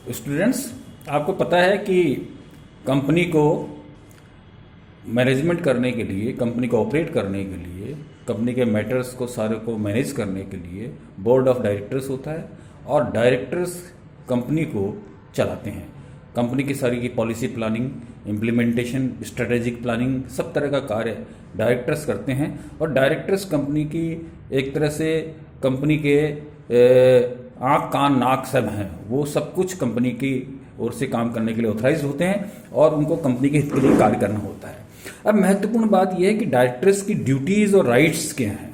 Students, आपको पता है कि कंपनी को मैनेजमेंट करने के लिए, कंपनी को ऑपरेट करने के लिए, कंपनी के मैटर्स को सारे को मैनेज करने के लिए बोर्ड ऑफ डायरेक्टर्स होता है और डायरेक्टर्स कंपनी को चलाते हैं। कंपनी की सारी की policy planning, implementation, strategic planning, सब तरह का कार्य डायरेक्टर्स करते हैं और डायरेक्टर्स कंपनी की एक तरह से कंपनी के आँख कान नाक सब हैं, वो सब कुछ कंपनी की ओर से काम करने के लिए ऑथराइज होते हैं और उनको कंपनी के हित के लिए कार्य करना होता है। अब महत्वपूर्ण बात यह है कि डायरेक्टर्स की ड्यूटीज़ और राइट्स क्या हैं।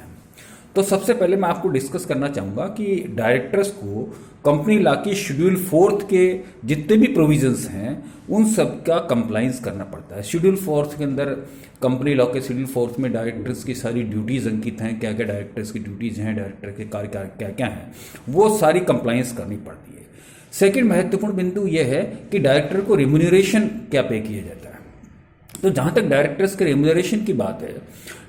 तो सबसे पहले मैं आपको डिस्कस करना चाहूँगा कि डायरेक्टर्स को कंपनी लॉ की शेड्यूल 4 के जितने भी प्रोविजंस हैं उन सब का कंप्लाइंस करना पड़ता है। शेड्यूल 4 के अंदर, कंपनी लॉ के शेड्यूल 4 में डायरेक्टर्स की सारी ड्यूटीज़ अंकित हैं। क्या क्या डायरेक्टर्स की ड्यूटीज़ हैं, डायरेक्टर के कार्य क्या क्या हैं, वो सारी कंप्लाइंस करनी पड़ती है। सेकेंड महत्वपूर्ण बिंदु यह है कि डायरेक्टर को रिम्यूनरेशन क्या पे किया जाता है। तो जहाँ तक डायरेक्टर्स के रेम्यूनरेशन की बात है,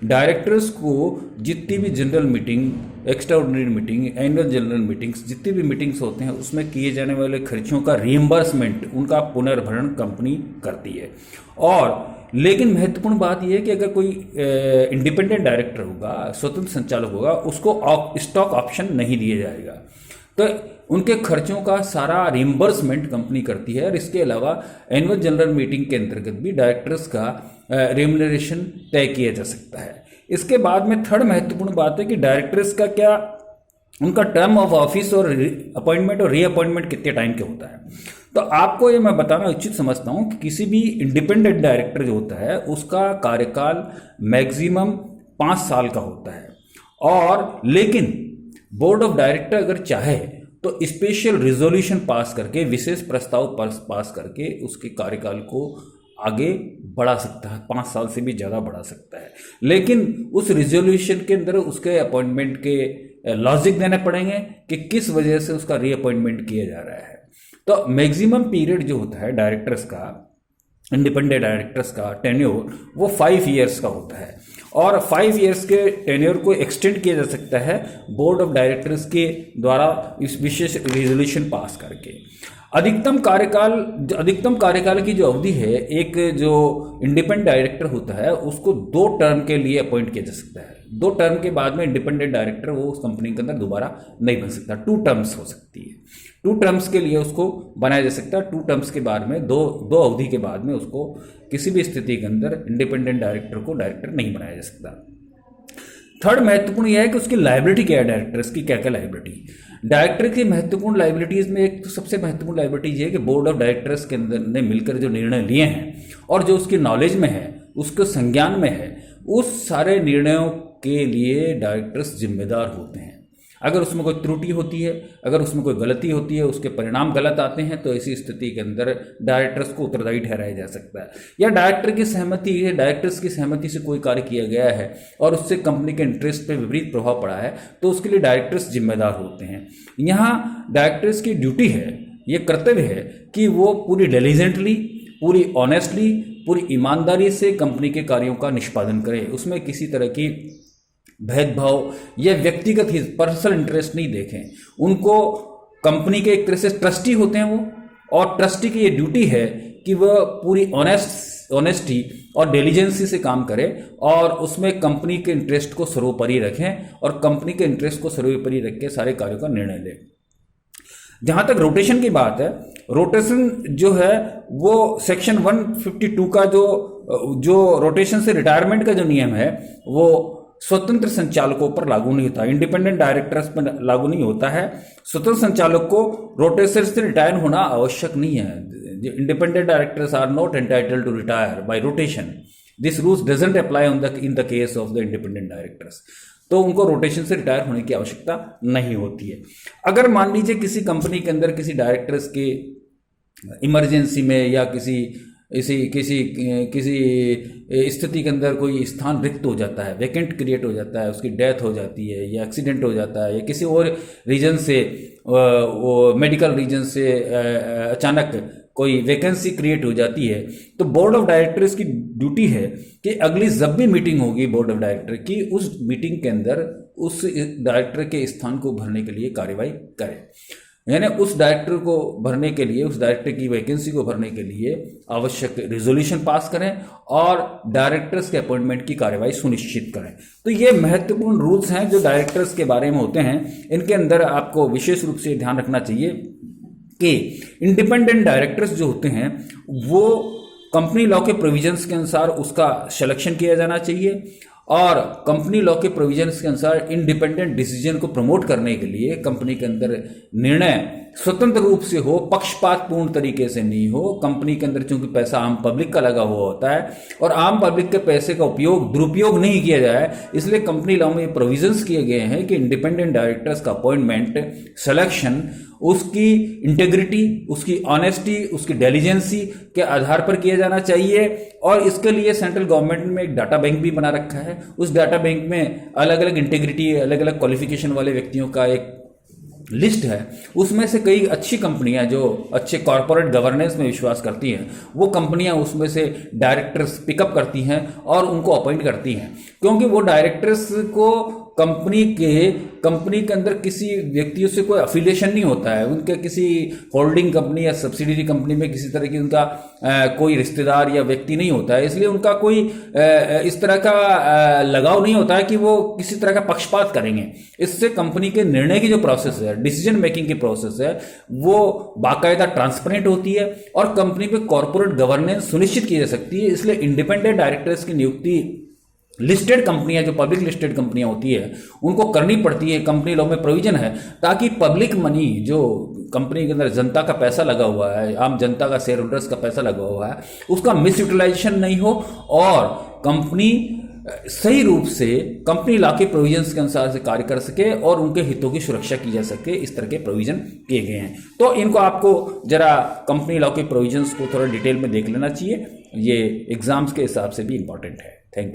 डायरेक्टर्स को जितनी भी general meeting, extraordinary meeting, annual general meetings, जितनी भी मीटिंग्स होते हैं उसमें किए जाने वाले खर्चों का रिइंबर्समेंट, उनका पुनर्भरण कंपनी करती है। और लेकिन महत्वपूर्ण बात यह है कि अगर कोई इंडिपेंडेंट डायरेक्टर होगा, स्वतंत्र संचालक होगा, उसको स्टॉक ऑप्शन नहीं दिया जाएगा। तो उनके खर्चों का सारा रिम्बर्समेंट कंपनी करती है और इसके अलावा एनुअल जनरल मीटिंग के अंतर्गत भी डायरेक्टर्स का रेम्यूनरेशन तय किया जा सकता है। इसके बाद में थर्ड महत्वपूर्ण बात है कि डायरेक्टर्स का क्या, उनका टर्म ऑफ ऑफिस और अपॉइंटमेंट और रीअपॉइंटमेंट कितने टाइम के होता है। तो आपको ये मैं बताना उचित समझता हूँ कि किसी भी इंडिपेंडेंट डायरेक्टर जो होता है उसका कार्यकाल मैक्सिमम 5 साल का होता है। और लेकिन बोर्ड ऑफ डायरेक्टर अगर चाहे तो स्पेशल रिजोल्यूशन पास करके, विशेष प्रस्ताव पास करके उसके कार्यकाल को आगे बढ़ा सकता है, 5 साल से भी ज़्यादा बढ़ा सकता है। लेकिन उस रिजोल्यूशन के अंदर उसके अपॉइंटमेंट के लॉजिक देने पड़ेंगे कि किस वजह से उसका रीअपॉइंटमेंट किया जा रहा है। तो मैक्सिमम पीरियड जो होता है डायरेक्टर्स का, इंडिपेंडेंट डायरेक्टर्स का टेन्योर, वो 5 ईयर्स का होता है और 5 ईयर्स के टेन्योर को एक्सटेंड किया जा सकता है बोर्ड ऑफ डायरेक्टर्स के द्वारा इस विशेष रेजोल्यूशन पास करके। अधिकतम कार्यकाल की जो अवधि है, एक जो इंडिपेंडेंट डायरेक्टर होता है उसको 2 टर्म के लिए अपॉइंट किया जा सकता है। 2 टर्म के बाद में इंडिपेंडेंट डायरेक्टर वो उस कंपनी के अंदर दोबारा नहीं बन सकता। 2 टर्म्स हो सकती है, 2 टर्म्स के लिए उसको बनाया जा सकता है। 2 टर्म्स के बाद में, दो अवधि के बाद में उसको किसी भी स्थिति के अंदर इंडिपेंडेंट डायरेक्टर को डायरेक्टर नहीं बनाया जा सकता। थर्ड महत्वपूर्ण यह है कि उसकी लायबिलिटी क्या है, डायरेक्टर्स की क्या क्या लायबिलिटी। डायरेक्टर की महत्वपूर्ण लायबिलिटीज में एक तो सबसे महत्वपूर्ण लायबिलिटी ये है कि बोर्ड ऑफ डायरेक्टर्स के अंदर ने मिलकर जो निर्णय लिए हैं और जो उसकी नॉलेज में है, उसके संज्ञान में है, उस सारे निर्णयों के लिए डायरेक्टर्स जिम्मेदार होते हैं। अगर उसमें कोई त्रुटि होती है, अगर उसमें कोई गलती होती है, उसके परिणाम गलत आते हैं, तो ऐसी स्थिति के अंदर डायरेक्टर्स को उत्तरदायी ठहराया जा सकता है। या डायरेक्टर्स की सहमति से कोई कार्य किया गया है और उससे कंपनी के इंटरेस्ट पे विपरीत प्रभाव पड़ा है, तो उसके लिए डायरेक्टर्स जिम्मेदार होते हैं। यहाँ डायरेक्टर्स की ड्यूटी है, ये कर्तव्य है कि वो पूरी डिलिजेंटली, पूरी ऑनेस्टली, पूरी ईमानदारी से कंपनी के कार्यों का निष्पादन करें। उसमें किसी तरह की भेदभाव या व्यक्तिगत ही पर्सनल इंटरेस्ट नहीं देखें। उनको कंपनी के एक तरह से ट्रस्टी होते हैं वो, और ट्रस्टी की ये ड्यूटी है कि वह पूरी ऑनेस्टी और डिलीजेंसी से काम करें और उसमें कंपनी के इंटरेस्ट को सर्वोपरि रखें और कंपनी के इंटरेस्ट को सर्वोपरि रख के सारे कार्यों का निर्णय लें। जहाँ तक रोटेशन की बात है, रोटेशन जो है वो सेक्शन 152 का जो रोटेशन से रिटायरमेंट का जो नियम है वो स्वतंत्र संचालकों पर लागू नहीं होता, इंडिपेंडेंट डायरेक्टर्स पर लागू नहीं होता है। स्वतंत्र संचालक को रोटेशन से रिटायर होना आवश्यक नहीं है। Independent directors are not entitled to retire by rotation. This rules doesn't apply in the case of the independent directors. तो उनको रोटेशन से रिटायर होने की आवश्यकता नहीं होती है। अगर मान लीजिए किसी कंपनी के अंदर किसी डायरेक्टर्स के इमरजेंसी में या किसी स्थिति के अंदर कोई स्थान रिक्त हो जाता है, वैकेंट क्रिएट हो जाता है, उसकी डेथ हो जाती है या एक्सीडेंट हो जाता है या किसी और रीजन से, वो मेडिकल रीजन से अचानक कोई वैकेंसी क्रिएट हो जाती है, तो बोर्ड ऑफ डायरेक्टर्स की ड्यूटी है कि अगली जब भी मीटिंग होगी बोर्ड ऑफ डायरेक्टर की, उस मीटिंग के अंदर उस डायरेक्टर के स्थान को भरने के लिए कार्यवाही करें। यानी उस डायरेक्टर को भरने के लिए, उस डायरेक्टर की वैकेंसी को भरने के लिए आवश्यक रिजोल्यूशन पास करें और डायरेक्टर्स के अपॉइंटमेंट की कार्यवाही सुनिश्चित करें। तो ये महत्वपूर्ण रूल्स हैं जो डायरेक्टर्स के बारे में होते हैं। इनके अंदर आपको विशेष रूप से ध्यान रखना चाहिए कि इंडिपेंडेंट डायरेक्टर्स जो होते हैं वो कंपनी लॉ के प्रोविजंस के अनुसार उसका सिलेक्शन किया जाना चाहिए और कंपनी लॉ के प्रोविजंस के अनुसार इंडिपेंडेंट डिसीजन को प्रमोट करने के लिए कंपनी के अंदर निर्णय स्वतंत्र रूप से हो, पक्षपात पूर्ण तरीके से नहीं हो। कंपनी के अंदर चूंकि पैसा आम पब्लिक का लगा हुआ होता है और आम पब्लिक के पैसे का दुरुपयोग नहीं किया जाए, इसलिए कंपनी लॉ में प्रोविजंस किए गए हैं कि इंडिपेंडेंट डायरेक्टर्स का अपॉइंटमेंट, सिलेक्शन उसकी इंटेग्रिटी, उसकी ऑनेस्टी, उसकी डिलीजेंसी के आधार पर किया जाना चाहिए। और इसके लिए सेंट्रल गवर्नमेंट में एक डाटा बैंक भी बना रखा है। उस डाटा बैंक में अलग अलग इंटेग्रिटी, अलग अलग क्वालिफिकेशन वाले व्यक्तियों का एक लिस्ट है। उसमें से कई अच्छी कंपनियां जो अच्छे कॉर्पोरेट गवर्नेंस में विश्वास करती हैं, वो कंपनियां उसमें से डायरेक्टर्स पिकअप करती हैं और उनको अपॉइंट करती हैं, क्योंकि वो डायरेक्टर्स को कंपनी के अंदर किसी व्यक्तियों से कोई अफिलिएशन नहीं होता है। उनके किसी होल्डिंग कंपनी या सब्सिडियरी कंपनी में किसी तरह की उनका कोई रिश्तेदार या व्यक्ति नहीं होता है, इसलिए उनका कोई इस तरह का लगाव नहीं होता है कि वो किसी तरह का पक्षपात करेंगे। इससे कंपनी के निर्णय की जो प्रोसेस है, डिसीजन मेकिंग की प्रोसेस है, वो बाकायदा ट्रांसपेरेंट होती है और कंपनी पे कॉर्पोरेट गवर्नेंस सुनिश्चित की जा सकती है। इसलिए इंडिपेंडेंट डायरेक्टर्स की नियुक्ति लिस्टेड कंपनियां, जो पब्लिक लिस्टेड कंपनियां होती है, उनको करनी पड़ती है। कंपनी लॉ में प्रोविजन है ताकि पब्लिक मनी, जो कंपनी के अंदर जनता का पैसा लगा हुआ है, आम जनता का, शेयर होल्डर्स का पैसा लगा हुआ है, उसका मिस यूटिलाइजेशन नहीं हो और कंपनी सही रूप से कंपनी लॉ के प्रोविजंस के अनुसार से कार्य कर सके और उनके हितों की सुरक्षा की जा सके। इस तरह के प्रोविजन किए गए हैं। तो इनको आपको जरा कंपनी लॉ के प्रोविजंस को थोड़ा डिटेल में देख लेना चाहिए। ये एग्जाम्स के हिसाब से भी इंपॉर्टेंट है।